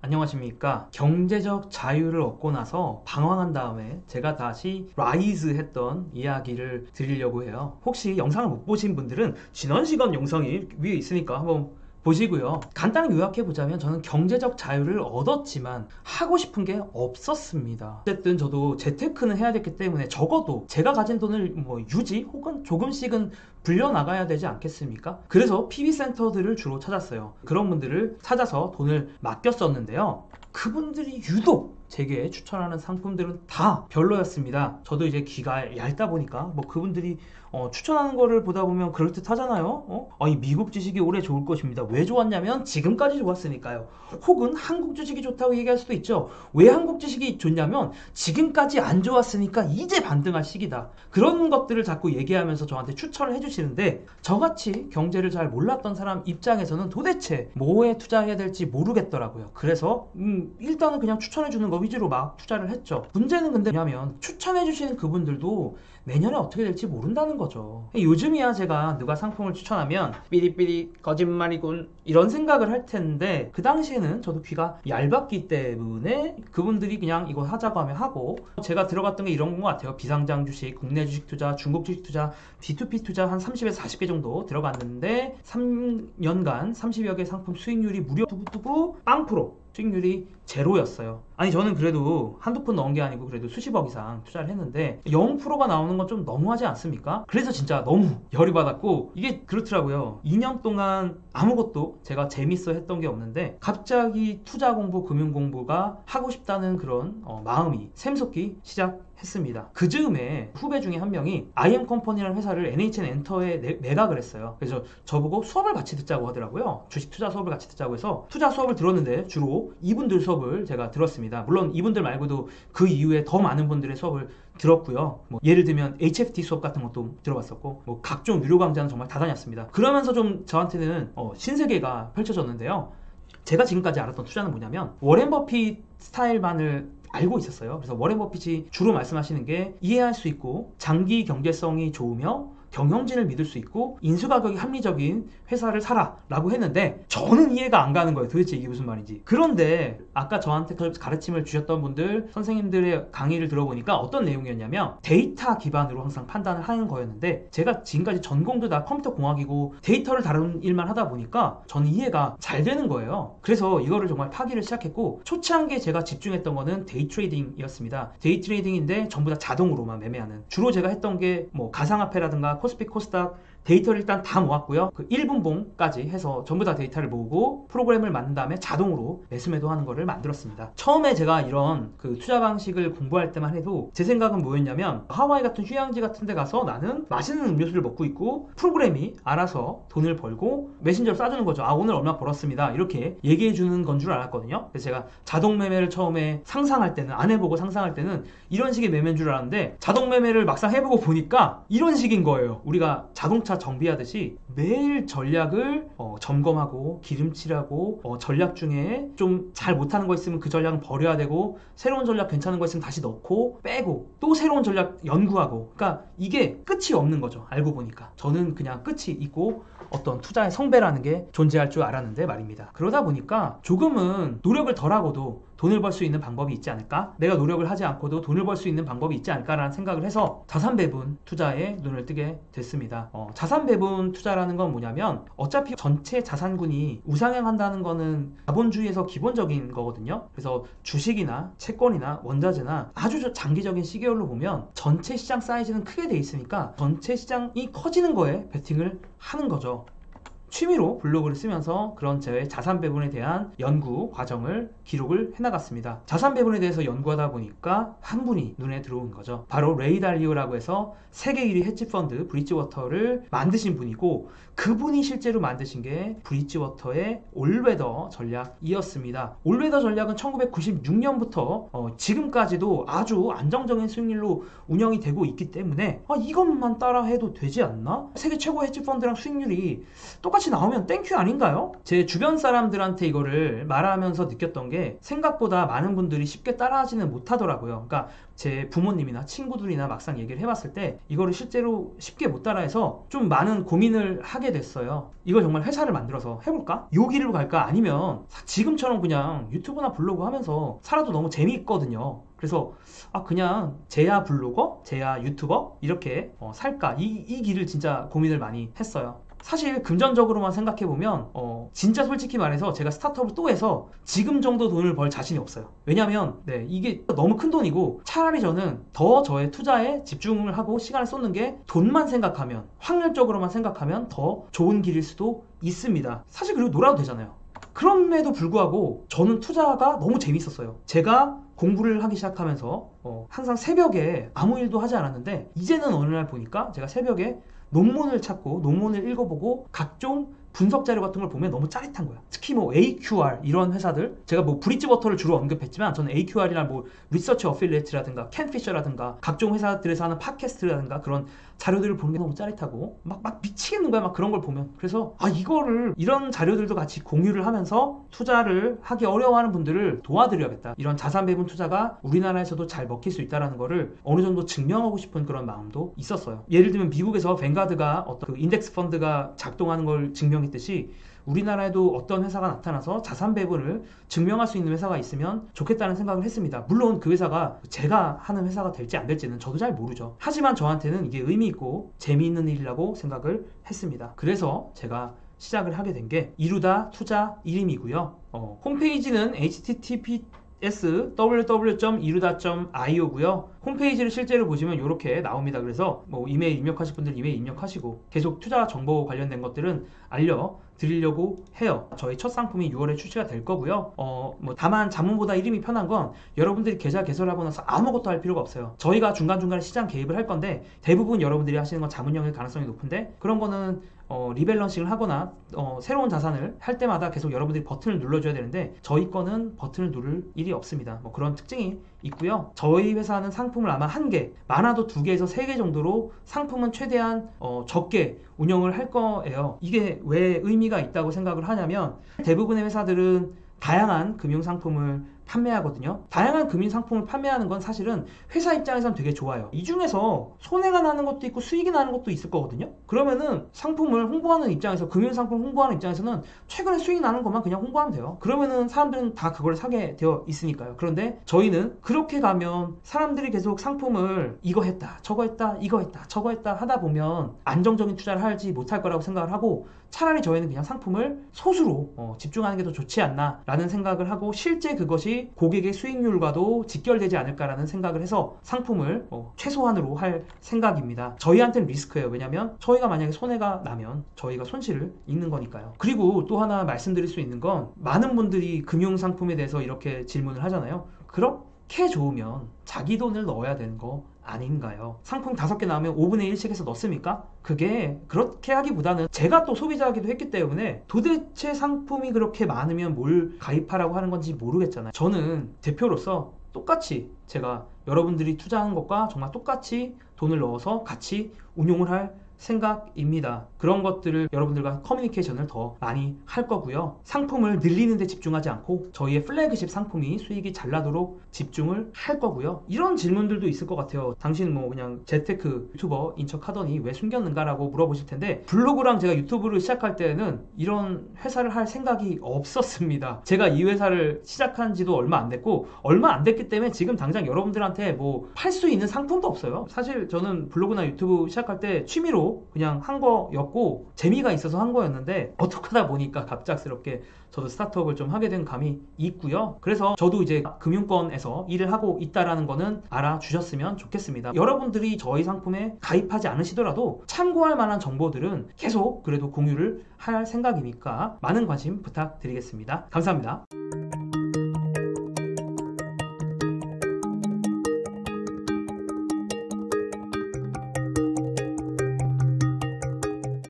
안녕하십니까. 경제적 자유를 얻고 나서 방황한 다음에 제가 다시 라이즈 했던 이야기를 드리려고 해요. 혹시 영상을 못 보신 분들은 지난 시간 영상이 위에 있으니까 한번 보시고요. 간단히 요약해보자면 저는 경제적 자유를 얻었지만 하고 싶은 게 없었습니다. 어쨌든 저도 재테크는 해야 됐기 때문에 적어도 제가 가진 돈을 유지 혹은 조금씩은 불려나가야 되지 않겠습니까? 그래서 PB센터들을 주로 찾았어요. 그런 분들을 찾아서 돈을 맡겼었는데요. 그분들이 유독 제게 추천하는 상품들은 다 별로였습니다. 저도 이제 귀가 얇다 보니까 그분들이 추천하는 거를 보다 보면 그럴듯하잖아요. 아니 미국 주식이 올해 좋을 것입니다. 왜 좋았냐면 지금까지 좋았으니까요. 혹은 한국 주식이 좋다고 얘기할 수도 있죠. 왜 한국 주식이 좋냐면 지금까지 안 좋았으니까 이제 반등할 시기다. 그런 것들을 자꾸 얘기하면서 저한테 추천을 해주시는데 저같이 경제를 잘 몰랐던 사람 입장에서는 도대체 뭐에 투자해야 될지 모르겠더라고요. 그래서 일단은 그냥 추천해주는 거 위주로 막 투자를 했죠. 문제는 근데 뭐냐면 추천해주시는 그분들도 내년에 어떻게 될지 모른다는 거죠. 요즘이야 제가 누가 상품을 추천하면 삐리삐리 거짓말이군 이런 생각을 할 텐데 그 당시에는 저도 귀가 얇았기 때문에 그분들이 그냥 이거 하자고 하면 하고 제가 들어갔던 게 이런 것 같아요. 비상장 주식, 국내 주식 투자, 중국 주식 투자, D2P 투자 한 30에서 40개 정도 들어갔는데 3년간 30여 개 상품 수익률이 무려 두부두부 빵 프로 수익률이 제로였어요. 아니 저는 그래도 한두 푼 넣은 게 아니고 그래도 수십억 이상 투자를 했는데 0%가 나오는 건 좀 너무하지 않습니까? 그래서 진짜 너무 열이 받았고 이게 그렇더라고요. 2년 동안 아무것도 제가 재밌어 했던 게 없는데 갑자기 투자 공부, 금융 공부가 하고 싶다는 그런 마음이 샘솟기 시작했습니다. 그 즈음에 후배 중에 한 명이 IM컴퍼니라는 회사를 NHN엔터에 매각을 했어요. 그래서 저보고 수업을 같이 듣자고 하더라고요. 주식 투자 수업을 같이 듣자고 해서 투자 수업을 들었는데 주로 이분들 수업을 제가 들었습니다. 물론 이분들 말고도 그 이후에 더 많은 분들의 수업을 들었고요. 예를 들면 HFT 수업 같은 것도 들어봤었고 각종 유료 강좌는 정말 다 다녔습니다. 그러면서 좀 저한테는 신세계가 펼쳐졌는데요. 제가 지금까지 알았던 투자는 뭐냐면 워렌 버핏 스타일만을 알고 있었어요. 그래서 워렌 버핏이 주로 말씀하시는 게 이해할 수 있고 장기 경제성이 좋으며 경영진을 믿을 수 있고 인수가격이 합리적인 회사를 사라 라고 했는데 저는 이해가 안 가는 거예요. 도대체 이게 무슨 말인지. 그런데 아까 저한테 가르침을 주셨던 분들 선생님들의 강의를 들어보니까 어떤 내용이었냐면 데이터 기반으로 항상 판단을 하는 거였는데 제가 지금까지 전공도 다 컴퓨터 공학이고 데이터를 다루는 일만 하다 보니까 저는 이해가 잘 되는 거예요. 그래서 이거를 정말 파기를 시작했고 초창기에 제가 집중했던 거는 데이 트레이딩이었습니다. 데이 트레이딩인데 전부 다 자동으로만 매매하는 주로 제가 했던 게 가상화폐라든가 코스피 코스닥 데이터를 일단 다 모았고요. 그 1분봉까지 해서 전부 다 데이터를 모으고 프로그램을 만든 다음에 자동으로 매수매도 하는 거를 만들었습니다. 처음에 제가 이런 그 투자 방식을 공부할 때만 해도 제 생각은 뭐였냐면 하와이 같은 휴양지 같은 데 가서 나는 맛있는 음료수를 먹고 있고 프로그램이 알아서 돈을 벌고 메신저로 쏴주는 거죠. 아 오늘 얼마 벌었습니다. 이렇게 얘기해 주는 건 줄 알았거든요. 그래서 제가 자동 매매를 처음에 상상할 때는 안 해보고 상상할 때는 이런 식의 매매인 줄 알았는데 자동 매매를 막상 해보고 보니까 이런 식인 거예요. 우리가 자동차 정비하듯이 매일 전략을 점검하고 기름칠하고 전략 중에 좀 잘 못하는 거 있으면 그 전략은 버려야 되고 새로운 전략 괜찮은 거 있으면 다시 넣고 빼고 또 새로운 전략 연구하고 그러니까 이게 끝이 없는 거죠. 알고 보니까 저는 그냥 끝이 있고 어떤 투자의 성배라는 게 존재할 줄 알았는데 말입니다. 그러다 보니까 조금은 노력을 덜하고도 돈을 벌 수 있는 방법이 있지 않을까? 내가 노력을 하지 않고도 돈을 벌 수 있는 방법이 있지 않을까라는 생각을 해서 자산 배분 투자에 눈을 뜨게 됐습니다. 자산 배분 투자라는 건 뭐냐면 어차피 전체 자산군이 우상향한다는 거는 자본주의에서 기본적인 거거든요. 그래서 주식이나 채권이나 원자재나 아주 장기적인 시계열로 보면 전체 시장 사이즈는 크게 돼 있으니까 전체 시장이 커지는 거에 베팅을 하는 거죠. 취미로 블로그를 쓰면서 그런 제 자산 배분에 대한 연구 과정을 기록을 해나갔습니다. 자산 배분에 대해서 연구하다 보니까 한 분이 눈에 들어온 거죠. 바로 레이 달리오라고 해서 세계 1위 헤지펀드 브릿지워터를 만드신 분이고 그분이 실제로 만드신 게 브릿지워터의 올웨더 전략이었습니다. 올웨더 전략은 1996년부터 지금까지도 아주 안정적인 수익률로 운영이 되고 있기 때문에 이것만 따라 해도 되지 않나? 세계 최고 헤지펀드랑 수익률이 똑같 똑같이 나오면 땡큐 아닌가요? 제 주변 사람들한테 이거를 말하면서 느꼈던 게 생각보다 많은 분들이 쉽게 따라하지는 못하더라고요. 그러니까 제 부모님이나 친구들이나 막상 얘기를 해봤을 때 이거를 실제로 쉽게 못 따라해서 좀 많은 고민을 하게 됐어요. 이걸 정말 회사를 만들어서 해볼까? 요 길로 갈까? 아니면 지금처럼 그냥 유튜브나 블로그 하면서 살아도 너무 재미있거든요. 그래서 그냥 제야 블로거, 제야 유튜버 이렇게 살까? 이 길을 진짜 고민을 많이 했어요. 사실 금전적으로만 생각해보면 진짜 솔직히 말해서 제가 스타트업을 또 해서 지금 정도 돈을 벌 자신이 없어요. 왜냐면 이게 너무 큰 돈이고 차라리 저는 더 저의 투자에 집중을 하고 시간을 쏟는 게 돈만 생각하면, 확률적으로만 생각하면 더 좋은 길일 수도 있습니다. 사실 그리고 놀아도 되잖아요. 그럼에도 불구하고 저는 투자가 너무 재밌었어요. 제가 공부를 하기 시작하면서 항상 새벽에 아무 일도 하지 않았는데 이제는 어느 날 보니까 제가 새벽에 논문을 찾고 논문을 읽어보고 각종 분석 자료 같은 걸 보면 너무 짜릿한 거야. 특히 뭐 AQR 이런 회사들, 제가 뭐 브릿지워터를 주로 언급했지만 저는 AQR이나 뭐 리서치 어필리에이트라든가 캔피셔라든가 각종 회사들에서 하는 팟캐스트라든가 그런 자료들을 보는 게 너무 짜릿하고 막 미치겠는 거야. 막 그런 걸 보면. 그래서 이거를 이런 자료들도 같이 공유를 하면서 투자를 하기 어려워하는 분들을 도와드려야겠다. 이런 자산 배분 투자가 우리나라에서도 잘 먹힐 수 있다는 거를 어느 정도 증명하고 싶은 그런 마음도 있었어요. 예를 들면 미국에서 뱅가드가 어떤 그 인덱스 펀드가 작동하는 걸 증명했듯이 우리나라에도 어떤 회사가 나타나서 자산 배분을 증명할 수 있는 회사가 있으면 좋겠다는 생각을 했습니다. 물론 그 회사가 제가 하는 회사가 될지 안 될지는 저도 잘 모르죠. 하지만 저한테는 이게 의미 있고 재미있는 일이라고 생각을 했습니다. 그래서 제가 시작을 하게 된 게 이루다 투자 1임이고요. 홈페이지는 https://www.iruda.io고요. 홈페이지를 실제로 보시면 이렇게 나옵니다. 그래서 뭐 이메일 입력하실 분들 이메일 입력하시고 계속 투자 정보 관련된 것들은 알려드리려고 해요. 저희 첫 상품이 6월에 출시가 될 거고요. 다만 자문보다 이름이 편한 건 여러분들이 계좌 개설하고 나서 아무것도 할 필요가 없어요. 저희가 중간중간에 시장 개입을 할 건데 대부분 여러분들이 하시는 건 자문형일 가능성이 높은데 그런 거는 리밸런싱을 하거나 새로운 자산을 할 때마다 계속 여러분들이 버튼을 눌러줘야 되는데 저희 거는 버튼을 누를 일이 없습니다. 뭐 그런 특징이 있고요. 저희 회사는 상품을 아마 1개, 많아도 2개에서 3개 정도로 상품은 최대한 적게 운영을 할 거예요. 이게 왜 의미가 있다고 생각을 하냐면 대부분의 회사들은 다양한 금융상품을 판매하거든요. 다양한 금융상품을 판매하는 건 사실은 회사 입장에서는 되게 좋아요. 이 중에서 손해가 나는 것도 있고 수익이 나는 것도 있을 거거든요. 그러면은 상품을 홍보하는 입장에서, 금융상품 홍보하는 입장에서는 최근에 수익 나는 것만 그냥 홍보하면 돼요. 그러면은 사람들은 다 그걸 사게 되어 있으니까요. 그런데 저희는 그렇게 가면 사람들이 계속 상품을 이거 했다, 저거 했다, 이거 했다, 저거 했다 하다 보면 안정적인 투자를 할지 못할 거라고 생각을 하고 차라리 저희는 그냥 상품을 소수로 집중하는 게 더 좋지 않나 라는 생각을 하고 실제 그것이 고객의 수익률과도 직결되지 않을까라는 생각을 해서 상품을 최소한으로 할 생각입니다. 저희한테는 리스크예요. 왜냐면 저희가 만약에 손해가 나면 저희가 손실을 입는 거니까요. 그리고 또 하나 말씀드릴 수 있는 건 많은 분들이 금융상품에 대해서 이렇게 질문을 하잖아요. 그렇게 좋으면 자기 돈을 넣어야 되는 거 아닌가요? 상품 5개 나오면 5분의 1씩 해서 넣습니까? 그게 그렇게 하기보다는 제가 또 소비자이기도 했기 때문에 도대체 상품이 그렇게 많으면 뭘 가입하라고 하는 건지 모르겠잖아요. 저는 대표로서 똑같이 제가 여러분들이 투자하는 것과 정말 똑같이 돈을 넣어서 같이 운용을 할 생각입니다. 그런 것들을 여러분들과 커뮤니케이션을 더 많이 할 거고요. 상품을 늘리는 데 집중하지 않고 저희의 플래그십 상품이 수익이 잘 나도록 집중을 할 거고요. 이런 질문들도 있을 것 같아요. 당신 뭐 그냥 재테크 유튜버인 척 하더니 왜 숨겼는가 라고 물어보실 텐데 블로그랑 제가 유튜브를 시작할 때는 이런 회사를 할 생각이 없었습니다. 제가 이 회사를 시작한 지도 얼마 안 됐고 얼마 안 됐기 때문에 지금 당장 여러분들한테 뭐 팔 수 있는 상품도 없어요. 사실 저는 블로그나 유튜브 시작할 때 취미로 그냥 한 거였고 재미가 있어서 한 거였는데 어떻게 하다 보니까 갑작스럽게 저도 스타트업을 좀 하게 된 감이 있고요. 그래서 저도 이제 금융권에서 일을 하고 있다라는 거는 알아주셨으면 좋겠습니다. 여러분들이 저희 상품에 가입하지 않으시더라도 참고할 만한 정보들은 계속 그래도 공유를 할 생각이니까 많은 관심 부탁드리겠습니다. 감사합니다.